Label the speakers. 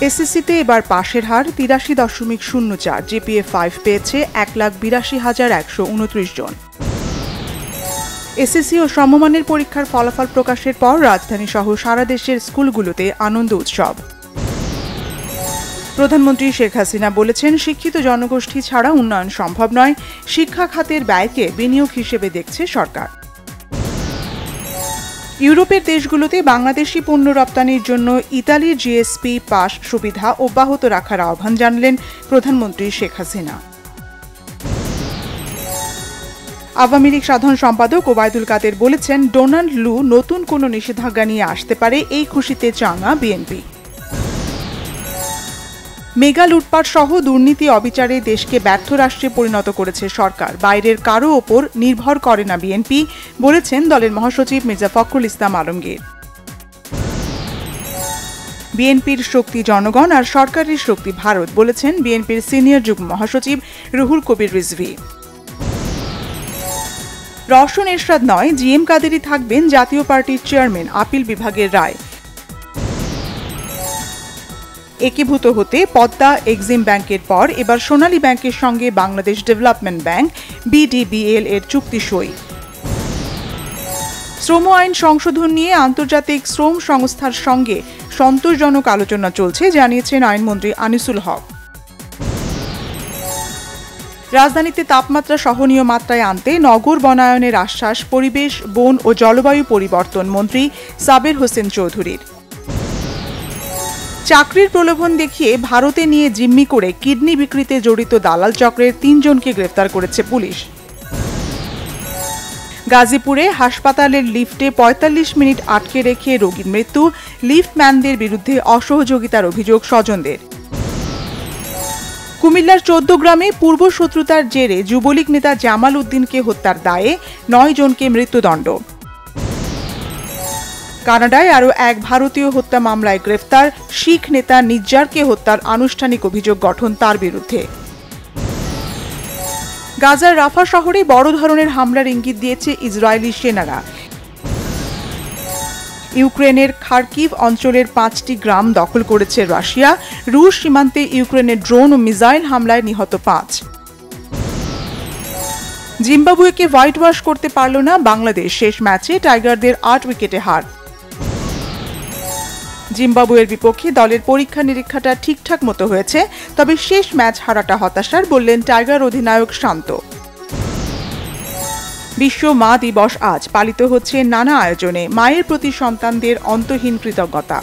Speaker 1: এসএসসিতে এবার পাশের হার ৮৩.০৪, জিপিএ 5 পেয়েছে ১,৮২,১২৯ জন। এসএসসি ও সমমানের পরীক্ষার ফলাফল প্রকাশের পর রাজধানী সহ সারা দেশের স্কুলগুলোতে আনন্দ উৎসব। প্রধানমন্ত্রী শেখ হাসিনা বলেছেন, শিক্ষিত জনগোষ্ঠী ছাড়া উন্নয়ন সম্ভব নয়। শিক্ষা খাতের ব্যয়কে বিনিয়োগ হিসেবে দেখছে সরকার। ইউরোপের দেশগুলোতে বাংলাদেশি পণ্য রপ্তানির জন্য ইতালির জিএসপি পাস সুবিধা অব্যাহত রাখার আহ্বান জানালেন প্রধানমন্ত্রী শেখ হাসিনা। আওয়ামী লীগ সাধারণ সম্পাদক ওবায়দুল কাদের বলেছেন, ডোনাল্ড লু নতুন কোনো নিষেধাজ্ঞা নিয়ে আসতে পারে, এই খুশিতে চাঙ্গা বিএনপি। মেগা লুটপাট সহ দুর্নীতি অবিচারে দেশকে ব্যর্থ রাষ্ট্রে পরিণত করেছে সরকার। বাইরের কারো ওপর নির্ভর করে না বিএনপি, বলেছেন দলের মহাসচিব মির্জা ফখরুল ইসলাম আলমগীর। বিএনপির শক্তি জনগণ আর সরকারের শক্তি ভারত, বলেছেন বিএনপির সিনিয়র যুগ্ম মহাসচিব রুহুল কবির রিজভী। রওশন এরশাদ নয়, জিএম কাদেরই থাকবেন জাতীয় পার্টির চেয়ারম্যান, আপিল বিভাগের রায়। একীভূত হতে পদ্মা এক্সিম ব্যাংকের পর এবার সোনালী ব্যাংকের সঙ্গে বাংলাদেশ ডেভেলপমেন্ট ব্যাংক বিডিবিএল এর চুক্তি সই। শ্রম আইন সংশোধন নিয়ে আন্তর্জাতিক শ্রম সংস্থার সঙ্গে সন্তোষজনক আলোচনা চলছে, জানিয়েছেন আইনমন্ত্রী আনিসুল হক। রাজধানীতে তাপমাত্রা সহনীয় মাত্রায় আনতে নগর বনায়নের আশ্বাস পরিবেশ, বন ও জলবায়ু পরিবর্তন মন্ত্রী সাবের হোসেন চৌধুরীর। চাকরির প্রলোভন দেখিয়ে ভারতে নিয়ে জিম্মি করে কিডনি বিক্রিতে জড়িত দালাল চক্রের ৩ জনকে গ্রেফতার করেছে পুলিশ। গাজীপুরে হাসপাতালের লিফটে ৪৫ মিনিট আটকে রেখে রোগীর মৃত্যু, লিফটম্যানদের বিরুদ্ধে অসহযোগিতার অভিযোগ স্বজনদের। কুমিল্লার ১৪ গ্রামে পূর্বশত্রুতার জেরে যুবলীগ নেতা জামাল উদ্দিনকে হত্যার দায়ে ৯ জনকে মৃত্যুদণ্ড। কানাডায় আরও এক ভারতীয় হত্যা মামলায় গ্রেফতার, শিখ নেতা নিজ্জারকে হত্যার আনুষ্ঠানিক অভিযোগ গঠন তার বিরুদ্ধে। গাজার রাফা শহরে বড় ধরনের হামলার ইঙ্গিত দিয়েছে ইসরায়েলি সেনারা। ইউক্রেনের খার্কিভ অঞ্চলের ৫টি গ্রাম দখল করেছে রাশিয়া। রুশ সীমান্তে ইউক্রেনের ড্রোন ও মিসাইল হামলায় নিহত ৫। জিম্বাবুয়েকে হোয়াইট ওয়াশ করতে পারল না বাংলাদেশ, শেষ ম্যাচে টাইগারদের ৮ উইকেটে হার। জিম্বাবুয়ের বিপক্ষে দলের পরীক্ষা নিরীক্ষাটা ঠিকঠাক মতো হয়েছে, তবে শেষ ম্যাচ হারাটা হতাশার, বললেন টাইগার অধিনায়ক শান্ত। বিশ্ব মা দিবস আজ পালিত হচ্ছে নানা আয়োজনে, মায়ের প্রতি সন্তানদের অন্তহীন কৃতজ্ঞতা।